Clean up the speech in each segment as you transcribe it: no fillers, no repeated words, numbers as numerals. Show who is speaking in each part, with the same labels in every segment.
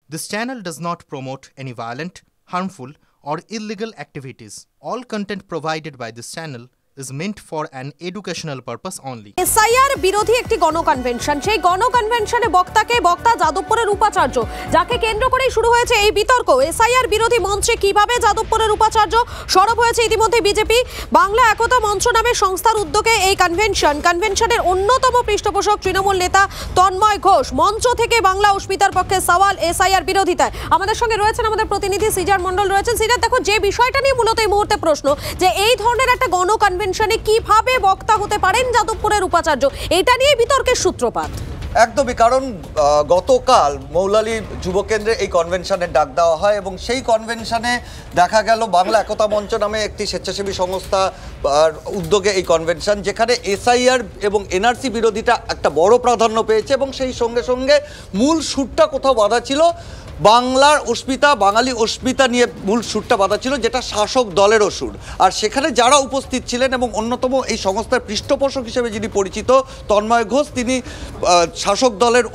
Speaker 1: This channel does not promote any violent, harmful, or illegal activities. All content provided by this channel is meant for an educational purpose only.
Speaker 2: SIR বিরোধী একটি গণকনভেনশন, সেই গণকনভেনশনে বক্তা যাদবপুরের উপাচার্য, যাকে কেন্দ্র করেই শুরু হয়েছে এই বিতর্ক। এসআইআর বিরোধী মঞ্চে কিভাবে যাদবপুরের উপাচার্য সরব হয়েছে ইতিমধ্যে বিজেপি। বাংলা একতা মঞ্চ নামে সংস্থার উদ্যোগে এই কনভেনশনের অন্যতম পৃষ্ঠপোষক তৃণমূল নেতা তন্ময় ঘোষ। মঞ্চ থেকে বাংলা অস্মিতার পক্ষে সওয়াল এসআইআর বিরোধিতায়। আমাদের সঙ্গে রয়েছেন আমাদের প্রতিনিধি সিজার মণ্ডল রয়েছেন। সিজার, দেখো, যে বিষয়টা নিয়ে মূলত এই মুহূর্তে প্রশ্ন, যে এই ধরনের একটা গণকনভেনশনে কিভাবে বক্তা হতে পারেন যাদবপুরের উপাচার্য, এটা নিয়ে বিতর্কের সূত্রপাত।
Speaker 3: একদমই, কারণ গতকাল মৌলালী যুব কেন্দ্রে এই কনভেনশনের ডাক দেওয়া হয় এবং সেই কনভেনশনে দেখা গেল বাংলা একতা মঞ্চ নামে একটি স্বেচ্ছাসেবী সংস্থা উদ্যোগে এই কনভেনশন, যেখানে এসআইআর এবং এনআরসি বিরোধিতা একটা বড় প্রাধান্য পেয়েছে এবং সেই সঙ্গে সঙ্গে মূল সুরটা কোথাও বাঁধা ছিল বাংলার অস্মিতা, বাঙালি অস্মিতা নিয়ে মূল সুরটা বাঁধা ছিল, যেটা শাসক দলেরও সুর। আর সেখানে যারা উপস্থিত ছিলেন এবং অন্যতম এই সংস্থার পৃষ্ঠপোষক হিসেবে যিনি পরিচিত তন্ময় ঘোষ, তিনি শাসক দলের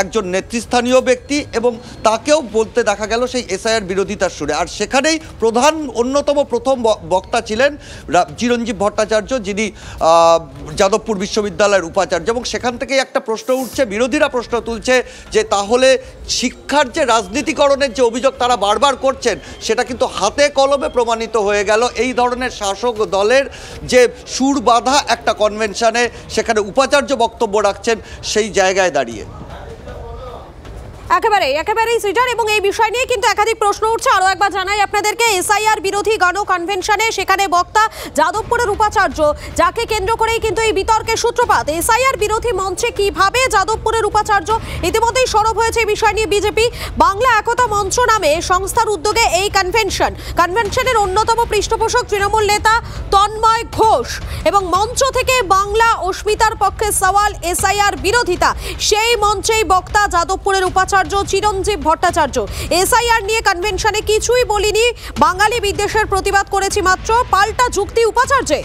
Speaker 3: একজন নেতৃস্থানীয় ব্যক্তি এবং তাকেও বলতে দেখা গেল সেই এসআইআর বিরোধিতার সুরে। আর সেখানেই অন্যতম প্রথম বক্তা ছিলেন চিরঞ্জীব ভট্টাচার্য, যিনি যাদবপুর বিশ্ববিদ্যালয়ের উপাচার্য। এবং সেখান থেকেই একটা প্রশ্ন উঠছে, বিরোধীরা প্রশ্ন তুলছে যে তাহলে শিক্ষার যে রাজনীতিকরণের যে অভিযোগ তারা বারবার করছেন, সেটা কিন্তু হাতে কলমে প্রমাণিত হয়ে গেল এই ধরনের শাসক দলের যে সুর বাঁধা একটা কনভেনশনে সেখানে উপাচার্য বক্তব্য রাখছেন সেই জায়গায় দাঁড়িয়ে।
Speaker 2: একেবারেই সিটার, এবং এই বিষয় নিয়ে কিন্তু একাধিক প্রশ্ন উঠছে। আরো একবার জানাই আপনাদেরকে, এসআইআর বিরোধী গণকনভেনশনে সেখানে বক্তা যাদবপুরের উপাচার্য, যাকে কেন্দ্র করেই কিন্তু এই বিতর্কের সূত্রপাত। এসআইআর বিরোধী মঞ্চে কিভাবে যাদবপুরের উপাচার্য, ইতিমধ্যেই সরব হয়েছে এই বিষয় নিয়ে বিজেপি। বাংলা একতা মঞ্চ নামে সংস্থার উদ্যোগে এই কনভেনশনের অন্যতম পৃষ্ঠপোষক তৃণমূল নেতা তন্ময় ঘোষ, এবং মঞ্চ থেকে বাংলা অস্মিতার পক্ষে সওয়াল এসআইআর বিরোধিতা, সেই মঞ্চেই বক্তা যাদবপুরের উপাচার্য চিরঞ্জীব ভট্টাচার্য। এসআইআর নিয়ে কনভেনশনে কিছুই বলিনি, বাঙালি বিদ্বেষের প্রতিবাদ করেছি মাত্র, পাল্টা যুক্তি উপাচার্যে।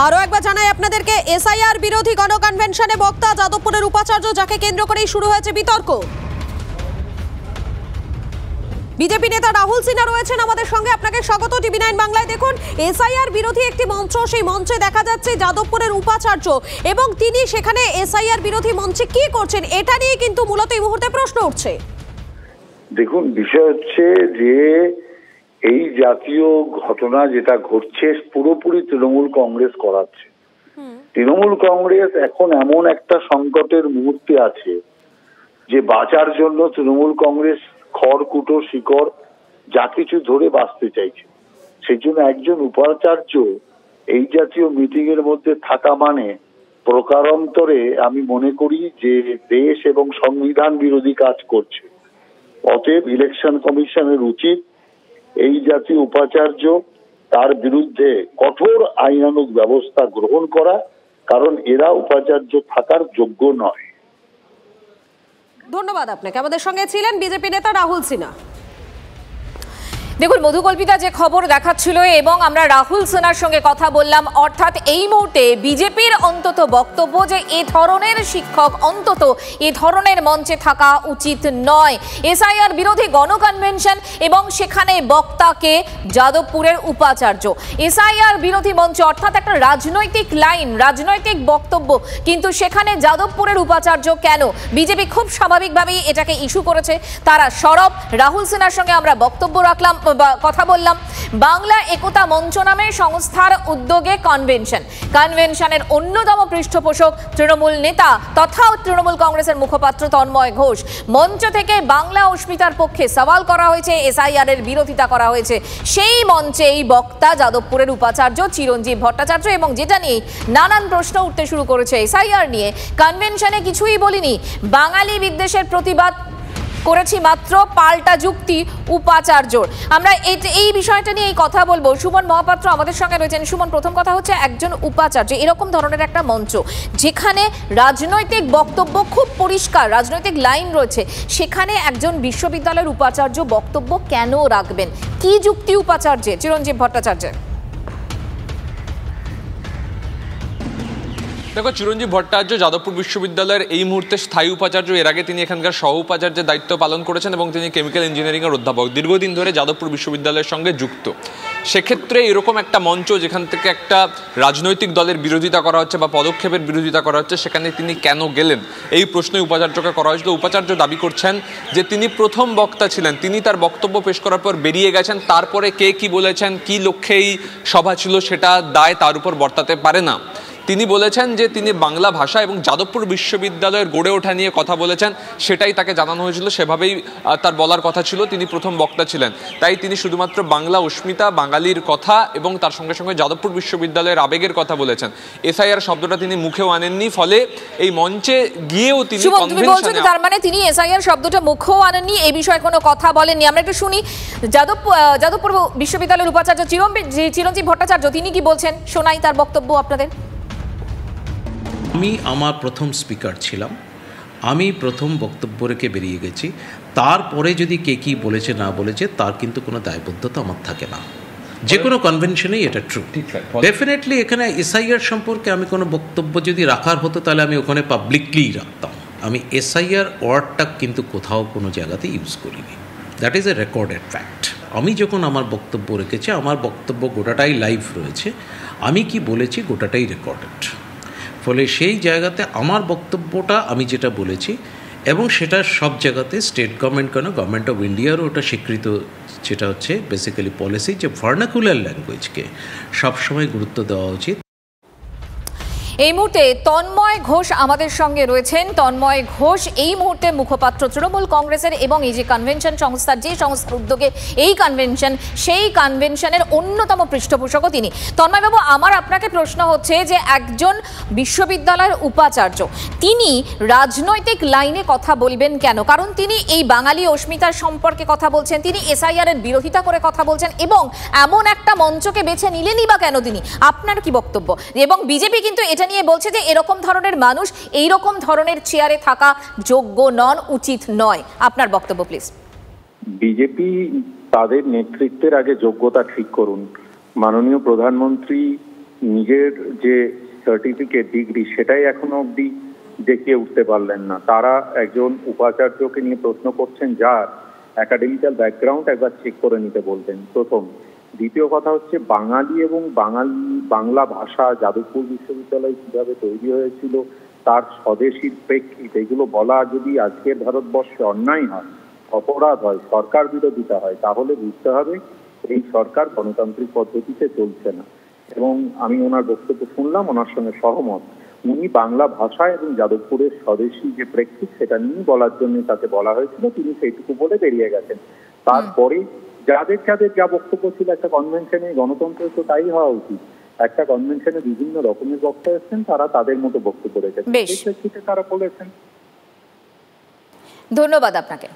Speaker 2: আরো একবার জানাই আপনাদেরকে, এসআইআর বিরোধী গণকনভেনশনে বক্তা যাদবপুরের উপাচার্য, যাকে কেন্দ্র করেই শুরু হয়েছে বিতর্ক। বিজেপি নেতা রাহুল সিনহা রয়েছেন আমাদের সঙ্গে, আপনাকে স্বাগত টিভি 9 বাংলায়। দেখুন, এসআইআর বিরোধী একটি মঞ্চ, সেই মঞ্চে দেখা যাচ্ছে যাদবপুরের উপাচার্য, এবং তিনি সেখানে এসআইআর বিরোধী মঞ্চে কি করছেন, এটা নিয়ে কিন্তু মূলত এই মুহূর্তে প্রশ্ন উঠছে।
Speaker 4: দেখুন, বিষয় হচ্ছে যে এই জাতীয় ঘটনা যেটা ঘটছে পুরোপুরি তৃণমূল কংগ্রেস করাচ্ছে। তৃণমূল কংগ্রেস এখন এমন একটা সংকটের মুহূর্তে আছে যে বাঁচার জন্য তৃণমূল কংগ্রেস খড়কুটো শিকড় যা কিছু ধরে বাঁচতে চাইছে। সেই জন্য একজন উপাচার্য এই জাতীয় মিটিং এর মধ্যে থাকা মানে প্রকারান্তরে আমি মনে করি যে দেশ এবং সংবিধান বিরোধী কাজ করছে। অতএব ইলেকশন কমিশনের উচিত এই জাতীয় উপাচার্য, তার বিরুদ্ধে কঠোর আইনানুগ ব্যবস্থা গ্রহণ করা, কারণ এরা উপাচার্য থাকার যোগ্য নয়।
Speaker 2: ধন্যবাদ আপনাকে। আমাদের সঙ্গে ছিলেন বিজেপি নেতা রাহুল সিনহা।
Speaker 5: দেখুন, মধুকল্পিতা যে খবর দেখাচ্ছিল এবং আমরা রাহুল সিনহার সঙ্গে কথা বললাম, অর্থাৎ এই মুহূর্তে বিজেপির অন্তত বক্তব্য যে এ ধরনের শিক্ষক অন্তত এ ধরনের মঞ্চে থাকা উচিত নয়। এসআইআর বিরোধী গণকনভেনশন এবং সেখানে বক্তাকে যাদবপুরের উপাচার্য। এসআইআর বিরোধী মঞ্চ অর্থাৎ একটা রাজনৈতিক লাইন, রাজনৈতিক বক্তব্য, কিন্তু সেখানে যাদবপুরের উপাচার্য কেন? বিজেপি খুব স্বাভাবিকভাবেই এটাকে ইস্যু করেছে, তারা সরব। রাহুল সিনহার সঙ্গে আমরা বক্তব্য রাখলাম, কথা বললাম। বাংলা একতা মঞ্চ নামে সংস্থার উদ্যোগে কনভেনশনের অন্যতম পৃষ্ঠপোষক তৃণমূল নেতা তথা তৃণমূল কংগ্রেসের মুখপাত্র তন্ময় ঘোষ। মঞ্চ থেকে বাংলা অস্মিতার পক্ষে সওয়াল করা হয়েছে, এসআইআর এর বিরোধিতা করা হয়েছে। সেই মঞ্চেই বক্তা যাদবপুরের উপাচার্য চিরঞ্জীব ভট্টাচার্য, এবং যেটা নিয়ে নানান প্রশ্ন উঠতে শুরু করেছে এসআইআর নিয়ে। কনভেনশনে কিছুই বলিনি, বাঙালি বিদ্বেষের প্রতিবাদ করেছি মাত্র, পাল্টা যুক্তি উপাচার্যর। আমরা এই বিষয়টা নিয়ে কথা বলবো। সুমন মহাপাত্র আমাদের সঙ্গে রয়েছেন। সুমন, প্রথম কথা হচ্ছে, একজন উপাচার্য এরকম ধরনের একটা মঞ্চ যেখানে রাজনৈতিক বক্তব্য খুব পরিষ্কার, রাজনৈতিক লাইন রয়েছে, সেখানে একজন বিশ্ববিদ্যালয়ের উপাচার্য বক্তব্য কেন রাখবেন? কি যুক্তি উপাচার্যের, চিরঞ্জীব ভট্টাচার্যের?
Speaker 6: দেখো, চিরঞ্জীব ভট্টাচার্য যাদবপুর বিশ্ববিদ্যালয়ের এই মুহূর্তে স্থায়ী উপাচার্য। এর আগে তিনি এখানকার সহ উপাচার্যের দায়িত্ব পালন করেছেন এবং তিনি কেমিক্যাল ইঞ্জিনিয়ারিংয়ের অধ্যাপক, দীর্ঘদিন ধরে যাদবপুর বিশ্ববিদ্যালয়ের সঙ্গে যুক্ত। সেক্ষেত্রে এরকম একটা মঞ্চ যেখান থেকে একটা রাজনৈতিক দলের বিরোধিতা করা হচ্ছে বা পদক্ষেপের বিরোধিতা করা হচ্ছে, সেখানে তিনি কেন গেলেন, এই প্রশ্নই উপাচার্যকে করা হয়েছিল। উপাচার্য দাবি করছেন যে তিনি প্রথম বক্তা ছিলেন, তিনি তার বক্তব্য পেশ করার পর বেরিয়ে গেছেন, তারপরে কে কি বলেছেন, কি লক্ষ্যে এই সভা ছিল, সেটা দায় তার উপর বর্তাতে পারে না। তিনি বলেছেন যে তিনি বাংলা ভাষা এবং যাদবপুর বিশ্ববিদ্যালয়ের গড়ে ওঠা নিয়ে কথা বলেছেন, সেটাই তাকে জানানো হয়েছিল, সেভাবেই তার বলার কথা ছিল। তিনি প্রথম বক্তা ছিলেন, তাই তিনি শুধুমাত্র বাংলা অস্মিতা, বাঙালির কথা এবং তার সঙ্গে সঙ্গে যাদবপুর বিশ্ববিদ্যালয়ের আবেগের কথা বলেছেন। এসআইআর শব্দটা তিনি মুখেও আনেননি, ফলে এই মঞ্চে গিয়েও তিনি কনভেনশনে,
Speaker 5: তার মানে তিনি এসআইআর শব্দটা মুখেও আনেননি, এই বিষয়ে কোনো কথা বলেননি। আমরা একটু শুনি যাদবপুর বিশ্ববিদ্যালয়ের উপাচার্য চিরঞ্জীব ভট্টাচার্য তিনি কি বলছেন, শোনাই তার বক্তব্য আপনাদের।
Speaker 7: আমি আমার প্রথম স্পিকার ছিলাম, আমি প্রথম বক্তব্য রেখে বেরিয়ে গেছি। তারপরে যদি কে কী বলেছে না বলেছে তার কিন্তু কোনো দায়বদ্ধতা আমার থাকে না, যে কোনো কনভেনশনেই এটা ট্রু। ডেফিনেটলি এখানে এসআইআর সম্পর্কে আমি কোনো বক্তব্য যদি রাখার হতো তাহলে আমি ওখানে পাবলিকলি রাখতাম। আমি এসআইআর ওয়ার্ডটা কিন্তু কোথাও কোনো জায়গাতে ইউজ করিনি, that is a recorded fact. আমি যখন আমার বক্তব্য রেখেছি, আমার বক্তব্য গোটাটাই লাইভ রয়েছে, আমি কি বলেছি গোটাটাই রেকর্ডেড। ফলে সেই জায়গাতে আমার বক্তব্যটা আমি যেটা বলেছি, এবং সেটা সব জায়গাতে স্টেট গভর্নমেন্ট কেন গভর্নমেন্ট অফ ইন্ডিয়ারও ওটা স্বীকৃত, যেটা হচ্ছে বেসিক্যালি পলিসি যে ভার্নাকুলার ল্যাঙ্গুয়েজকে সবসময় গুরুত্ব দেওয়া উচিত।
Speaker 5: এই মুহূর্তে তন্ময় ঘোষ আমাদের সঙ্গে রয়েছেন। তন্ময় ঘোষ এই মুহূর্তে মুখপাত্র তৃণমূল কংগ্রেসের, এবং এই যে কনভেনশন সংস্থার, যে সংস্থার উদ্যোগে এই কনভেনশন, সেই কনভেনশনের অন্যতম পৃষ্ঠপোষকও তিনি। তন্ময়বাবু, আমার আপনাকে প্রশ্ন হচ্ছে যে একজন বিশ্ববিদ্যালয়ের উপাচার্য তিনি রাজনৈতিক লাইনে কথা বলবেন কেন? কারণ তিনি এই বাঙালি অস্মিতার সম্পর্কে কথা বলছেন, তিনি এসআইআর এর বিরোধিতা করে কথা বলছেন, এবং এমন একটা মঞ্চকে বেছে নিলেনই বা কেন তিনি? আপনার কি বক্তব্য? এবং বিজেপি কিন্তু এটা নিয়ে বলছে যে এরকম ধরনের মানুষ এই রকম ধরনের চেয়ারে থাকা যোগ্য নন, উচিত নয়। আপনার বক্তব্য প্লিজ।
Speaker 8: বিজেপি তাদের নেতৃত্বের আগে যোগ্যতা ঠিক করুন। মাননীয় প্রধানমন্ত্রী নিজের যে সার্টিফিকেট, ডিগ্রি, সেটাই এখনো অবধি দেখিয়ে উঠতে পারলেন না। তারা একজন উপাচার্যকে নিয়ে প্রশ্ন করছেন যার একাডেমিক্যাল ব্যাকগ্রাউন্ড একবার চেক করে নিতে বলতেন, প্রথম। দ্বিতীয় কথা হচ্ছে বাঙালি এবং বাংলা ভাষা যাদবপুর বিশ্ববিদ্যালয় কিভাবে তৈরি হয়েছিল, তার স্বদেশীর প্রেক্ষিত, এগুলো বলা যদি আজকের ভারতবর্ষে অন্যায় হয়, অপরাধ হয়, সরকার বিরোধিতা হয়, তাহলে বুঝতে হবে এই সরকার গণতান্ত্রিক পদ্ধতিতে চলছে না। এবং আমি ওনার বক্তব্য শুনলাম, ওনার সঙ্গে সহমত। উনি বাংলা ভাষা এবং যাদবপুরের স্বদেশী যে প্রেক্ষিত সেটা নিয়ে বলার জন্য তাকে বলা হয়েছিল, তিনি সেইটুকু বলে বেরিয়ে গেছেন। তারপরে যাদের যা বক্তব্য ছিল, একটা কনভেনশনে, গণতন্ত্র তো তাই হওয়া উচিত, একটা কনভেনশনে বিভিন্ন রকমের বক্তা এসেছেন, তারা তাদের মতো বক্তব্য রেখেছেন, তারা বলেছেন।
Speaker 5: ধন্যবাদ আপনাকে।